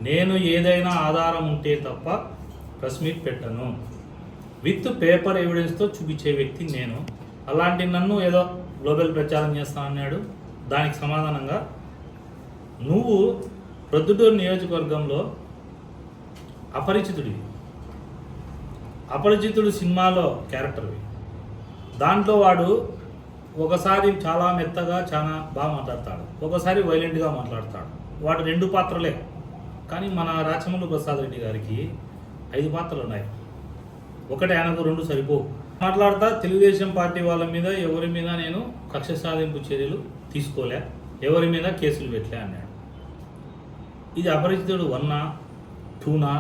నేను ఏదైనా ఆధారం ఉంటే తప్ప ప్రెస్ మీట్ పెట్టను. విత్ పేపర్ ఎవిడెన్స్తో చూపించే వ్యక్తి నేను. అలాంటి నన్ను ఏదో గ్లోబల్ ప్రచారం చేస్తా అన్నాడు. దానికి సమాధానంగా నువ్వు ప్రొద్దుటూరు నియోజకవర్గంలో అపరిచితుడు సినిమాలో క్యారెక్టర్వి. దాంట్లో వాడు ఒకసారి చాలా మెత్తగా చాలా బాగా మాట్లాడతాడు, ఒకసారి వైలెంట్గా మాట్లాడతాడు. వాడు 2 పాత్రలే. కానీ మన రాచమల్లు ప్రసాద్ రెడ్డి గారికి 5 పాత్రలు ఉన్నాయి. ఒకటి ఆయనకు 2 సరిపోవు. మాట్లాడతా తెలుగుదేశం పార్టీ వాళ్ళ మీద ఎవరి మీద నేను కక్ష సాధింపు చర్యలు తీసుకోలే, ఎవరి మీద కేసులు పెట్టలే అన్నాడు. ఇది అపరిచితుడు 1, 2,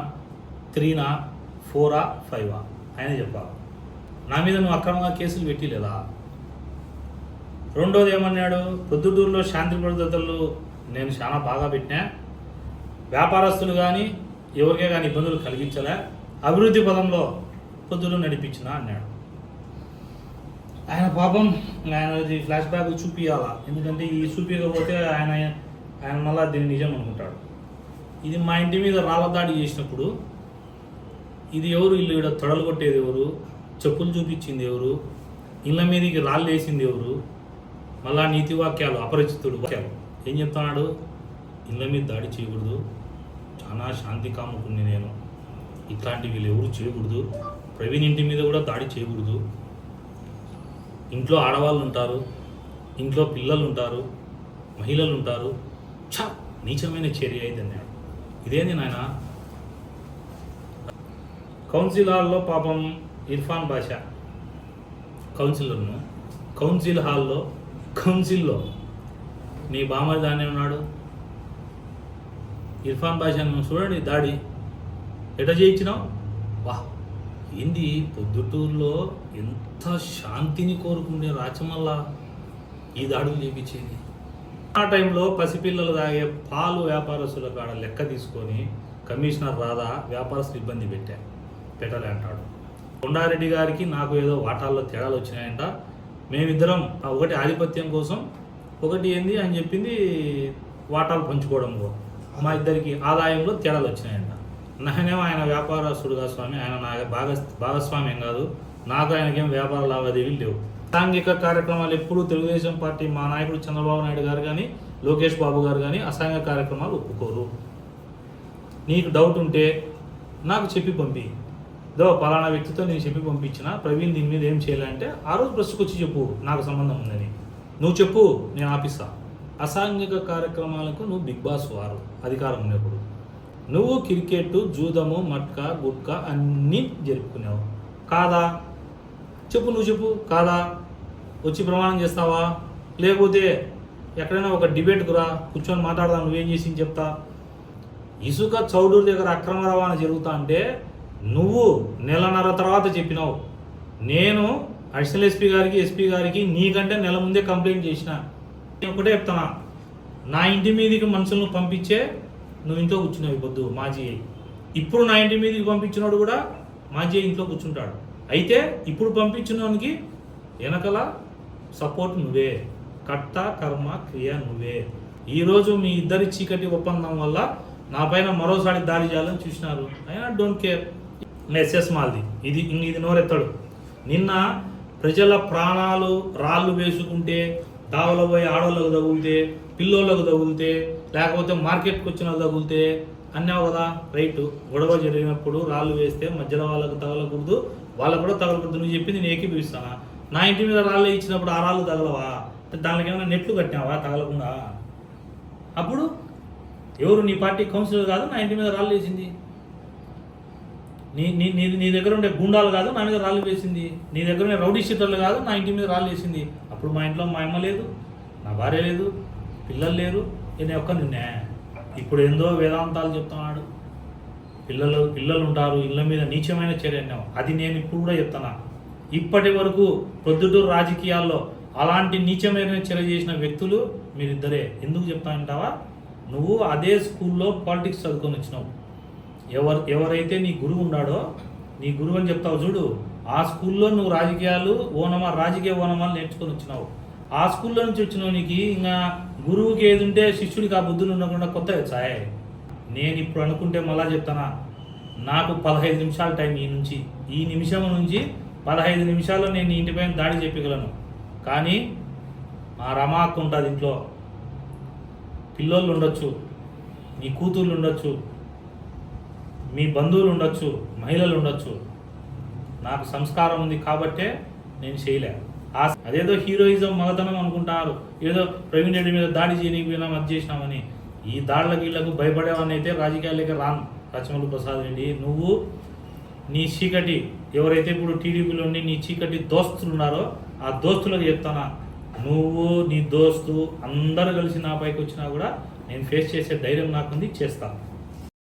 3, 4, 5 ఆయన చెప్పాలి. నా మీద నువ్వు అక్రమంగా కేసులు పెట్టి లేదా? రెండోది ఏమన్నాడు, ప్రొద్దుటూరులో శాంతి భద్రతలు నేను చాలా బాగా పెట్టినా, వ్యాపారస్తులు కానీ ఎవరికే కానీ ఇబ్బందులు కలిగించలే, అభివృద్ధి పదంలో పొద్దులు నడిపించిన అన్నాడు. ఆయన పాపం ఆయన ఫ్లాష్ బ్యాక్ చూపించాలా, ఎందుకంటే ఈ చూపించకపోతే ఆయన మళ్ళీ దీన్ని నిజం అనుకుంటాడు. ఇది మా ఇంటి మీద రాళ్ళ దాడి చేసినప్పుడు ఇది ఎవరు, ఇల్లు ఇక్కడ తొడలు కొట్టేది ఎవరు, చెప్పులు చూపించింది ఎవరు, ఇళ్ళ మీదకి రాళ్ళు వేసింది ఎవరు, మళ్ళా నీతి వాక్యాలు అపరిచితుడు వాక్యాలు ఏం చెప్తున్నాడు, ఇళ్ళ మీద దాడి చేయకూడదు, చాలా శాంతి కాముకుని నేను, ఇట్లాంటి వీళ్ళు ఎవరు చేయకూడదు, ప్రవీణ్ ఇంటి మీద కూడా దాడి చేయకూడదు, ఇంట్లో ఆడవాళ్ళు ఉంటారు, ఇంట్లో పిల్లలు ఉంటారు, మహిళలు ఉంటారు, నీచమైన చర్య అయింది అన్నాడు. ఇదేంది నాయన? కౌన్సిల్ హాల్లో పాపం ఇర్ఫాన్ బాషా కౌన్సిలర్ను, కౌన్సిల్లో నీ బామ్మ దాన్నే ఉన్నాడు. ఇర్ఫాన్ బాషాను చూడండి దాడి ఎట చేయించినావు. వా ఏంది పొద్దుటూరులో ఎంత శాంతిని కోరుకుండే రాచమల్ల ఈ దాడులు చేయించేది. ఆ టైంలో పసిపిల్లలు తాగే పాలు వ్యాపారస్తుల కాడ లెక్క తీసుకొని కమిషనర్ రాధా వ్యాపారస్తులు ఇబ్బంది పెట్టలే అంటాడు. కొండారెడ్డి గారికి నాకు ఏదో వాటాల్లో తేడాలు వచ్చినాయంట, మేమిద్దరం ఒకటి ఆధిపత్యం కోసం, ఒకటి ఏంది అని చెప్పింది వాటాలు పంచుకోవడం, మా ఇద్దరికి ఆదాయంలో తేడాలు వచ్చినాయంట. నాయనేమో ఆయన వ్యాపారస్తుడుగా స్వామి, ఆయన నా భాగస్వామ్యం కాదు, నాకు ఆయనకేం వ్యాపార లావాదేవీలు లేవు. అసాంఘిక కార్యక్రమాలు ఎప్పుడు తెలుగుదేశం పార్టీ మా నాయకుడు చంద్రబాబు నాయుడు గారు కానీ లోకేష్ బాబు గారు కానీ అసాంఘిక కార్యక్రమాలు ఒప్పుకోరు. నీకు డౌట్ ఉంటే నాకు చెప్పి పంపి, పలానా వ్యక్తితో నేను చెప్పి పంపించిన ప్రవీణ్ దీని మీద ఏం చేయాలంటే ఆ రోజు ప్రెస్కి వచ్చి చెప్పు నాకు సంబంధం ఉందని, నువ్వు చెప్పు నేను ఆపిస్తా. అసాంఘిక కార్యక్రమాలకు నువ్వు బిగ్ బాస్ వారు అధికారం ఉన్నప్పుడు నువ్వు క్రికెట్, జూదము, మట్కా, గుట్కా అన్నీ జరుపుకునేవు కాదా? చెప్పు, నువ్వు చెప్పు కాదా? వచ్చి ప్రమాణం చేస్తావా? లేకపోతే ఎక్కడైనా ఒక డిబేట్కు రా, కూర్చొని మాట్లాడదాం, నువ్వేం చేసి చెప్తా. ఇసుక చౌడూరు దగ్గర అక్రమ రవాణా జరుగుతా అంటే నువ్వు 1.5 నెలల తర్వాత చెప్పినావు. నేను అడిషనల్ ఎస్పీ గారికి నీకంటే నెల ముందే కంప్లైంట్ చేసిన. నేను ఒకటే చెప్తానా, నా ఇంటి మీదకి మనుషులను పంపించే నువ్వు ఇంట్లో కూర్చున్నావు పొద్దు మాజీ. ఇప్పుడు నా ఇంటి మీదకి పంపించినోడు కూడా మాజీ ఇంట్లో కూర్చుంటాడు. అయితే ఇప్పుడు పంపించినోనికి వెనకల సపోర్ట్ నువ్వే, కర్త కర్మ క్రియ నువ్వే. ఈరోజు మీ ఇద్దరి చీకటి ఒప్పందం వల్ల నా పైన మరోసారి దాడి చేయాలని చూసినారు. అయినా డోంట్ కేర్. ఎస్ఎస్ మాల్ది ఇది నోరెత్తాడు. నిన్న ప్రజల ప్రాణాలు రాళ్ళు వేసుకుంటే, దావలో పోయి ఆడవాళ్ళకు తగులితే, పిల్లోళ్ళకు తగులితే, లేకపోతే మార్కెట్కి వచ్చిన తగులితే అన్నావు కదా, రైట్. గొడవ జరిగినప్పుడు రాళ్ళు వేస్తే మధ్యలో వాళ్ళకు తగలకూడదు, వాళ్ళకు కూడా తగలకూడదు. నువ్వు చెప్పింది నేను ఏకీభవిస్తానా? నా ఇంటి మీద రాళ్ళు ఇచ్చినప్పుడు ఆ రాళ్ళు తగలవా? దానికి ఏమైనా నెట్లు కట్టినావా తగలకుండా? అప్పుడు ఎవరు నీ పార్టీ కౌన్సిలర్ కాదు నా ఇంటి మీద రాళ్ళు వేసింది? నీ దగ్గర ఉండే గుండాలు కాదు నా మీద రాళ్ళు వేసింది? నీ దగ్గర ఉండే రౌడీ షీటర్లు కాదు నా ఇంటి మీద రాళ్ళు వేసింది? అప్పుడు మా ఇంట్లో మా అమ్మ లేదు, నా భార్య లేదు, పిల్లలు లేరు, నేను ఒక్క నిన్నే. ఇప్పుడు ఏందో వేదాంతాలు చెప్తున్నాడు. పిల్లలు ఉంటారు, ఇళ్ళ మీద నీచమైన చర్య అన్నావు. అది నేను ఇప్పుడు కూడా చెప్తున్నా. ఇప్పటి వరకు ప్రొద్దుటూరు రాజకీయాల్లో అలాంటి నీచమైన చర్య చేసిన వ్యక్తులు మీరిద్దరే. ఎందుకు చెప్తానంటావా? నువ్వు అదే స్కూల్లో పాలిటిక్స్ చదువుకొని వచ్చినావు. ఎవరైతే నీ గురువు ఉన్నాడో, నీ గురువు అని చెప్తావు చూడు, ఆ స్కూల్లో నువ్వు రాజకీయ ఓనమాలు నేర్చుకొని వచ్చినావు. ఆ స్కూల్లో నుంచి వచ్చినావు. నీకు ఇంకా గురువుకి ఏది ఉంటే శిష్యుడికి ఆ బుద్ధులు ఉండకుండా కొత్త వచ్చాయి. నేను ఇప్పుడు అనుకుంటే మళ్ళా చెప్తానా, నాకు 15 నిమిషాల టైం ఈ నిమిషం నుంచి 15 నిమిషాల్లో నేను ఇంటిపైన దాడి చెప్పగలను. కానీ మా రమాకు ఉంటుంది ఇంట్లో, పిల్లోళ్ళు ఉండొచ్చు, మీ కూతుర్లు ఉండొచ్చు, మీ బంధువులు ఉండొచ్చు, మహిళలు ఉండొచ్చు. నాకు సంస్కారం ఉంది కాబట్టే నేను చేయలే. అదేదో హీరోయిజం మగతనం అనుకుంటారు, ఏదో ప్రవీణ్ రెడ్డి మీద దాడి చేయకపోయినా అది చేసినామని. ఈ దాడులకు వీళ్ళకు భయపడేవాడిని అయితే రాజకీయాలకి రాను. రాచమల్లు ప్రసాద్ రెడ్డి, నువ్వు నీ చీకటి ఎవరైతే ఇప్పుడు టీడీపీలో ఉండి నీ చీకటి దోస్తులు ఉన్నారో ఆ దోస్తులకు చెప్తానా, నువ్వు నీ దోస్తు అందరు కలిసి నా పైకి వచ్చినా కూడా నేను ఫేస్ చేసే ధైర్యం నాకుంది, చేస్తాను.